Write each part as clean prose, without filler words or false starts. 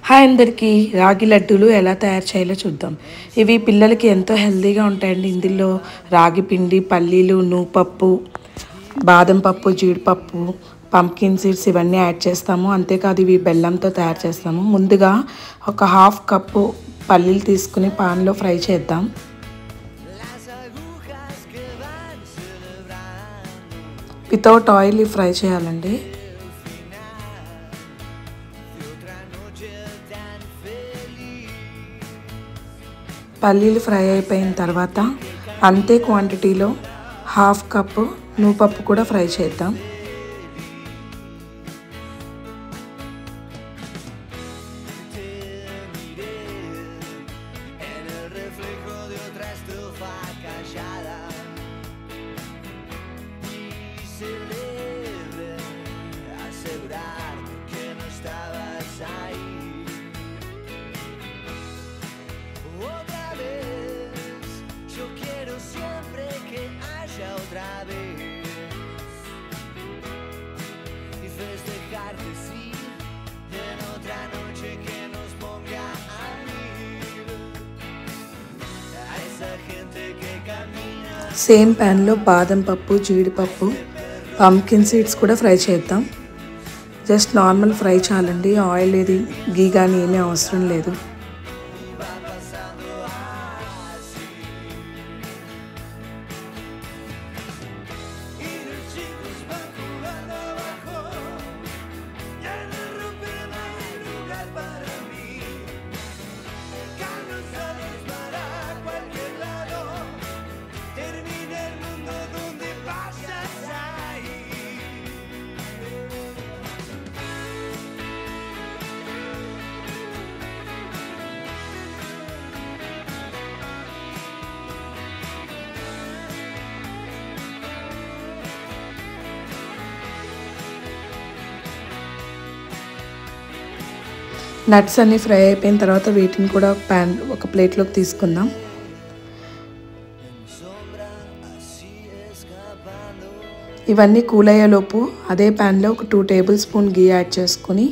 Hi అందరికీ రాగి లడ్డూలు ఎలా తయారు చేయాలో చూద్దాం. ఇవి పిల్లలకి ఎంతో హెల్తీగా ఉంటాయండి. ఇందులో రాగి పిండి, పల్లీలు, నూపప్పు, బాదం పప్పు, జీడిపప్పు, పంప్కిన్ సీడ్స్ ఇవన్నీ యాడ్ చేస్తాము. అంతేకాదు ఇవి బెల్లంతో తయారు చేస్తాము. ముందుగా ఒక హాఫ్ కప్పు పల్లీలు తీసుకుని పాన్లో ఫ్రై చేద్దాం. వితౌట్ ఆయిల్ ఫ్రై చేయాలండి. పల్లీలు ఫ్రై అయిపోయిన తర్వాత అంతే క్వాంటిటీలో హాఫ్ కప్పు నూపప్పు కూడా ఫ్రై చేద్దాం. సేమ్ ప్యాన్లో బాదం పప్పు, జీడిపప్పు, పంప్కిన్ సీడ్స్ కూడా ఫ్రై చేద్దాం. జస్ట్ నార్మల్ ఫ్రై చాలండి, ఆయిల్ ఏది గీ కానీ ఏమీ అవసరం లేదు. నట్స్ అన్నీ ఫ్రై అయిపోయిన తర్వాత వీటిని కూడా ఒక ప్లేట్లోకి తీసుకుందాం. ఇవన్నీ కూల్ అయ్యేలోపు అదే ప్యాన్లో ఒక 2 టేబుల్ స్పూన్ గీ యాడ్ చేసుకుని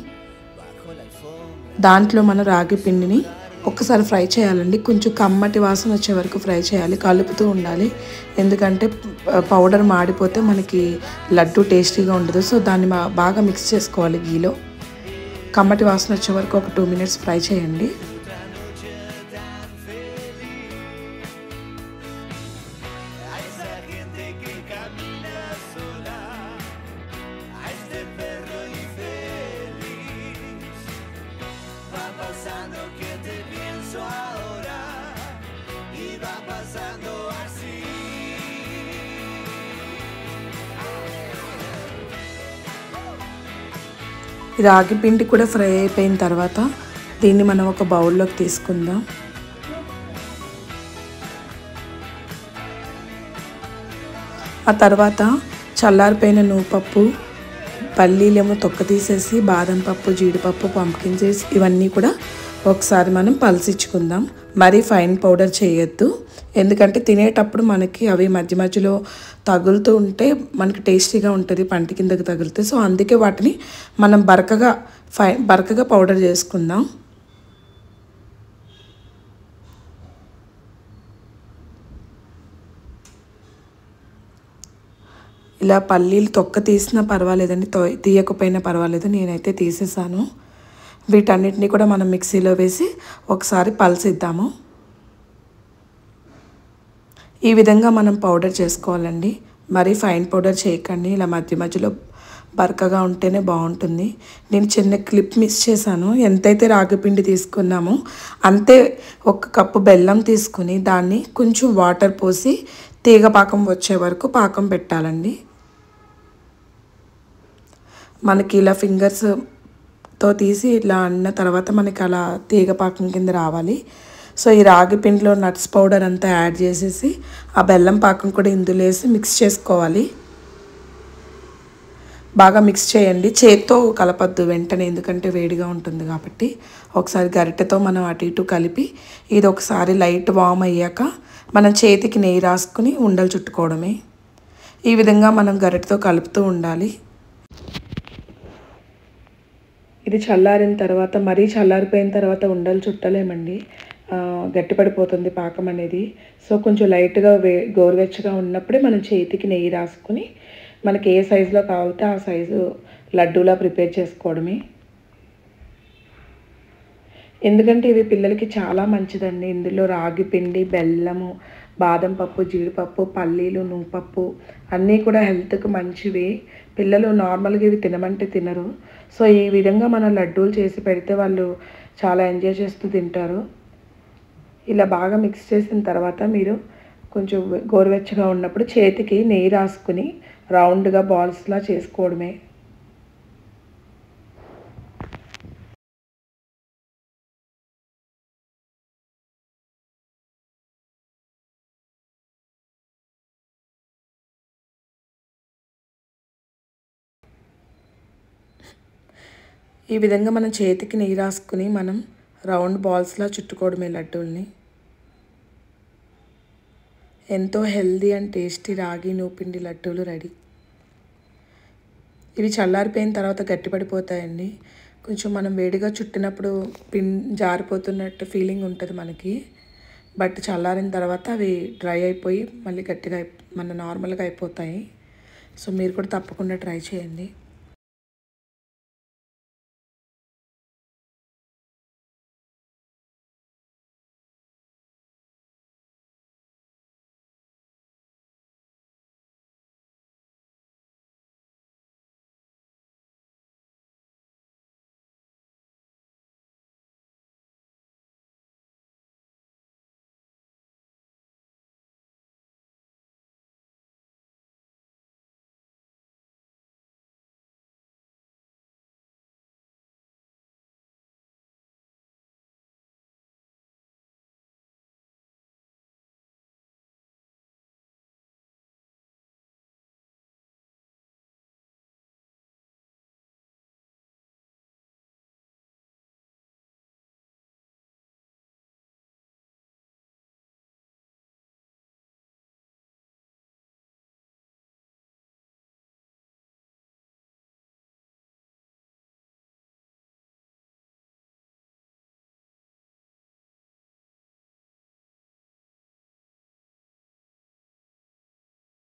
దాంట్లో మన రాగి పిండిని ఒక్కసారి ఫ్రై చేయాలండి. కొంచెం కమ్మటి వాసన వచ్చే వరకు ఫ్రై చేయాలి, కలుపుతూ ఉండాలి. ఎందుకంటే పౌడర్ మాడిపోతే మనకి లడ్డు టేస్టీగా ఉండదు. సో దాన్ని బాగా మిక్స్ చేసుకోవాలి గీలో. కమ్మటి వాసన వచ్చే వరకు ఒక 2 మినిట్స్ ఫ్రై చేయండి. రాగి పిండి కూడా ఫ్రై అయిపోయిన తర్వాత దీన్ని మనం ఒక బౌల్లోకి తీసుకుందాం. ఆ తర్వాత చల్లారిపోయిన నూపప్పు, పల్లీలేమో తొక్క తీసేసి, బాదం పప్పు, జీడిపప్పు, పంప్కిన్ సీడ్స్ ఇవన్నీ కూడా ఒకసారి మనం పల్సిచ్చుకుందాం. మరీ ఫైన్ పౌడర్ చేయొద్దు, ఎందుకంటే తినేటప్పుడు మనకి అవి మధ్య మధ్యలో తగులుతూ ఉంటే మనకి టేస్టీగా ఉంటుంది, పంట కిందకి తగిలితే. సో అందుకే వాటిని మనం బరకగా పౌడర్ చేసుకుందాం. ఇలా పల్లీలు తొక్క తీసినా పర్వాలేదండి, తీయకపోయినా పర్వాలేదు. నేనైతే తీసేసాను. వీటన్నిటిని కూడా మనం మిక్సీలో వేసి ఒకసారి పల్సిద్దాము. ఈ విధంగా మనం పౌడర్ చేసుకోవాలండి, మరీ ఫైన్ పౌడర్ చేయకండి. ఇలా మధ్య మధ్యలో బరకగా ఉంటేనే బాగుంటుంది. నేను చిన్న క్లిప్ మిస్ చేశాను. ఎంతైతే రాగిపిండి తీసుకున్నామో అంతే 1 కప్పు బెల్లం తీసుకుని దాన్ని కొంచెం వాటర్ పోసి తీగ పాకం వచ్చే వరకు పాకం పెట్టాలండి. మనకి ఇలా ఫింగర్స్తో తీసి ఇట్లా అన్న తర్వాత మనకి అలా తీగ పాకం కింద రావాలి. సో ఈ రాగి పిండిలో నట్స్ పౌడర్ అంతా యాడ్ చేసేసి ఆ బెల్లం పాకం కూడా ఇందులో వేసి మిక్స్ చేసుకోవాలి. బాగా మిక్స్ చేయండి, చేత్తో కలపద్దు వెంటనే, ఎందుకంటే వేడిగా ఉంటుంది కాబట్టి. ఒకసారి గరిటెతో మనం అటు ఇటు కలిపి ఇది ఒకసారి లైట్ వామ్ అయ్యాక మనం చేతికి నెయ్యి రాసుకుని ఉండలు చుట్టుకోవడమే. ఈ విధంగా మనం గరిటెతో కలుపుతూ ఉండాలి. ఇది చల్లారిన తర్వాత, మరీ చల్లారిపోయిన తర్వాత ఉండలు చుట్టలేమండి. గట్టిపడిపోతుంది పాకం అనేది. సో కొంచెం లైట్గా గోరువెచ్చగా ఉన్నప్పుడే మనం చేతికి నెయ్యి రాసుకొని మనకి ఏ సైజులో కావాలితే ఆ సైజు లడ్డూలా ప్రిపేర్ చేసుకోవడమే. ఎందుకంటే ఇవి పిల్లలకి చాలా మంచిదండి. ఇందులో రాగి పిండి, బెల్లము, బాదం పప్పు, జీడిపప్పు, పల్లీలు, నువ్వుపప్పు అన్నీ కూడా హెల్త్‌కి మంచివి. పిల్లలు నార్మల్‌గా ఇవి తినమంటే తినరు. సో ఈ విధంగా మనం లడ్డూలు చేసి పెడితే వాళ్ళు చాలా ఎంజాయ్ చేస్తూ తింటారు. ఇలా బాగా మిక్స్ చేసిన తర్వాత మీరు కొంచెం గోరువెచ్చగా ఉన్నప్పుడు చేతికి నెయ్యి రాసుకొని రౌండ్‌గా బాల్స్‌లా చేసుకోవడమే. ఈ విధంగా మనం చేతికి నెయ్యి రాసుకుని మనం రౌండ్ బాల్స్‌లా చుట్టుకోవడమే లడ్డూల్ని. ఎంతో హెల్తీ అండ్ టేస్టీ రాగి నూపిండి లడ్డూలు రెడీ. ఇవి చల్లారిపోయిన తర్వాత గట్టిపడిపోతాయండి. కొంచెం మనం వేడిగా చుట్టినప్పుడు జారిపోతున్నట్టు ఫీలింగ్ ఉంటుంది మనకి. బట్ చల్లారిన తర్వాత అవి డ్రై అయిపోయి మళ్ళీ గట్టిగా మన నార్మల్గా అయిపోతాయి. సో మీరు కూడా తప్పకుండా ట్రై చేయండి.